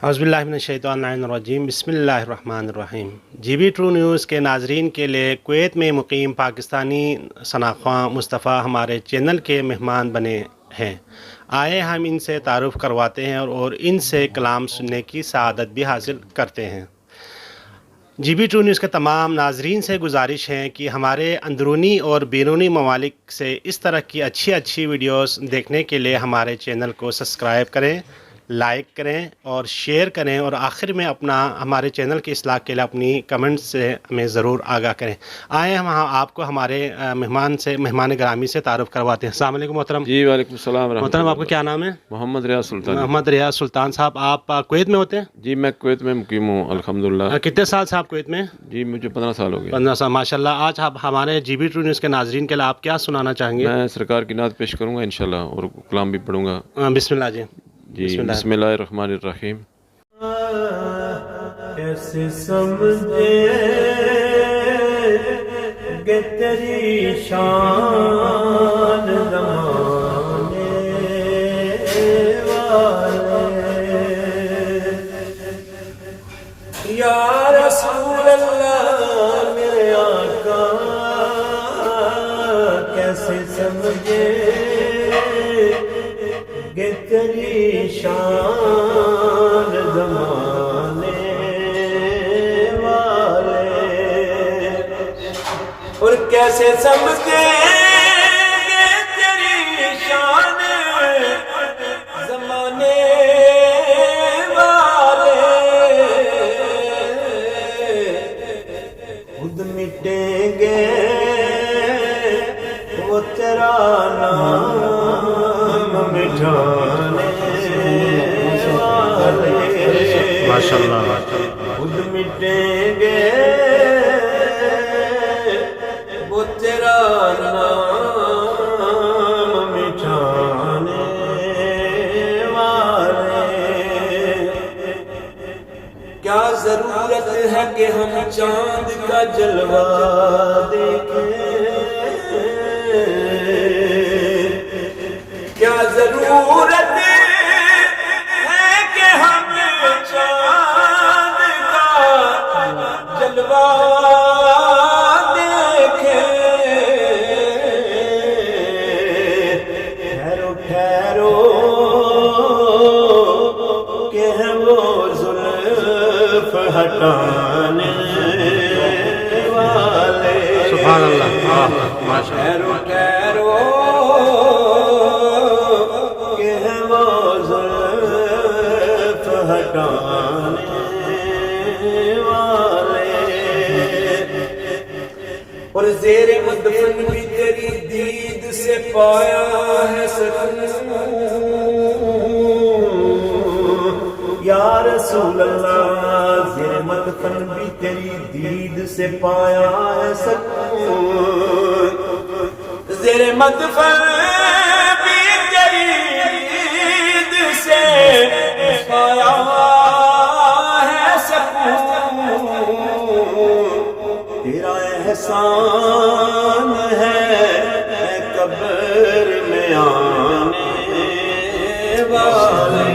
اعوذ باللہ من الشیطان الرجیم بسم اللہ الرحمن الرحیم۔ جی بی ٹرو نیوز کے ناظرین کے لیے کویت میں مقیم پاکستانی شناخواں مصطفیٰ ہمارے چینل کے مہمان بنے ہیں۔ آئے ہم ان سے تعارف کرواتے ہیں اور ان سے کلام سننے کی سعادت بھی حاصل کرتے ہیں۔ جی بی ٹرو نیوز کے تمام ناظرین سے گزارش ہے کہ ہمارے اندرونی اور بیرونی ممالک سے اس طرح کی اچھی ویڈیوز دیکھنے کے لیے ہمارے چینل کو سبسکرائب کریں، لائک کریں اور شیئر کریں، اور آخر میں ہمارے چینل کی اصلاح کے لیے اپنی کمنٹ سے ہمیں ضرور آگاہ کریں۔ آئے ہم آپ کو ہمارے مہمان گرامی سے تعارف کرواتے ہیں۔ السلام علیکم محترم۔ جی وعلیکم السلام ورحمۃ محترم، اللہ۔ آپ کا کیا نام ہے؟ محمد ریاض سلطان۔ محمد ریاض سلطان صاحب، آپ کویت میں ہوتے ہیں؟ جی میں کویت میں مقیم ہوں الحمدللہ۔ کتنے سال سے آپ کویت میں؟ جی مجھے 15 سال ہو گئے۔ 15 سال، ماشاء اللہ۔ آج آپ ہمارے جی بی ٹرو نیوز کے ناظرین کے لیے آپ کیا سنانا چاہیں گے؟ میں سرکار کی نعت پیش کروں گا انشاءاللہ اور کلام بھی پڑھوں گا۔ بسم اللہ جی۔ جی بسم اللہ الرحمن الرحیم۔ کیسے سمجھے کہ تیری شان زمانے والے، یا رسول اللہ میرے آقا کیسے سمجھے کہ تیری شان زمانے والے، اور کیسے سمجھے کہ تیری شان زمانے والے، خود مٹیں گے وہ تیرا نام مٹھانے والے، ماشاءاللہ۔ خود مٹیں گے وہ تیرا نام مٹھانے والے، کیا ضرورت ہے کہ ہم چاند کا جلوہ دیکھیں، کیا ضرورت ہے کہ ہم چاند کا جلوہ دیکھیں، ٹھہرو ٹھہرو کہ ہے وہ زلف ہٹانے والے، سبحان اللہ، ماشاءاللہ۔ ٹھہرو ٹھہرو کہ ہے وہ زلف ہٹانے والے، اور زیر مدفن بھی تیری دید سے پایا ہے سکون، یا رسول اللہ زیر مدفن بھی تیری دید سے پایا ہے سکون، زیر مدفن بھی تیری دید سے پایا ہے سکون، تیرا احسان ہے قبر میں آنے والے،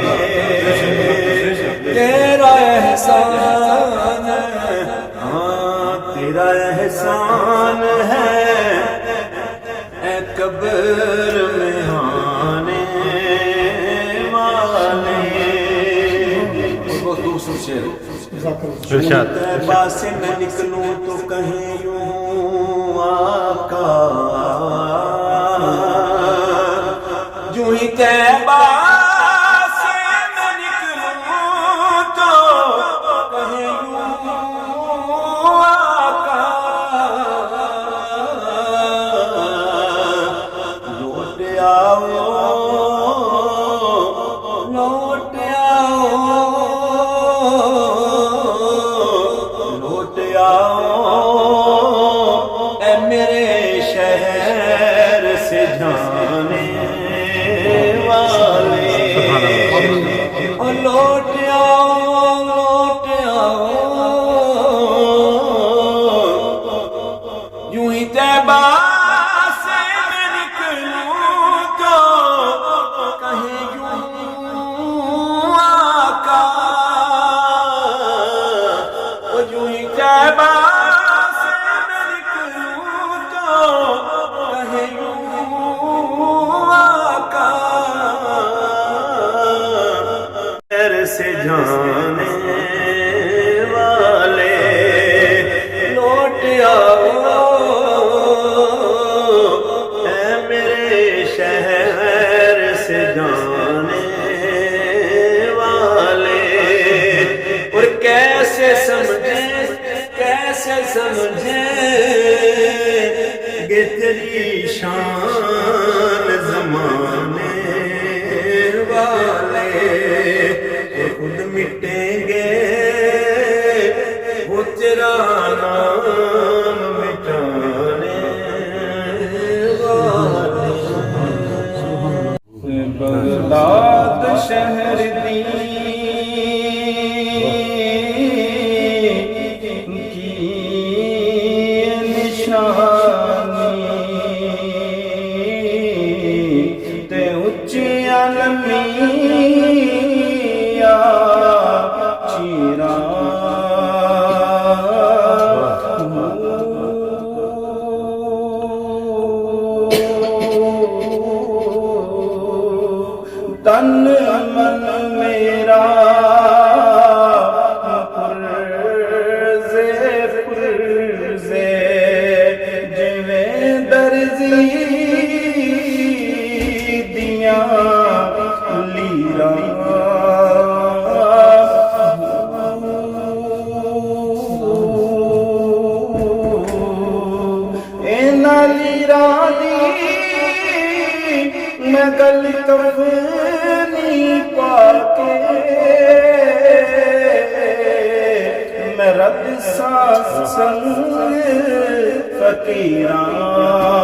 تیرا احسان ہے، ہاں تیرا احسان ہے اے قبر میں آنے والے، بہت دوسرے سے ارشاد۔ طیبہ سے میں نکلوں تو کہیں یوں آقا، جو ہی طیبہ سے میں نکلوں تو کہیں یوں آقا، لوٹ آؤ لوٹ آؤ لوٹ آؤ اے میرے شہر سے جانے والے، سمجھیں گے تیری شان زمانے والے، خود مٹیں گے وہ تیرا نام مٹانے والے۔ بغداد شہر دی تے اچھی عالمیہ چیرا تن من میرا میں گل کفنی پا کے میں رد ساس سنگ فقیراں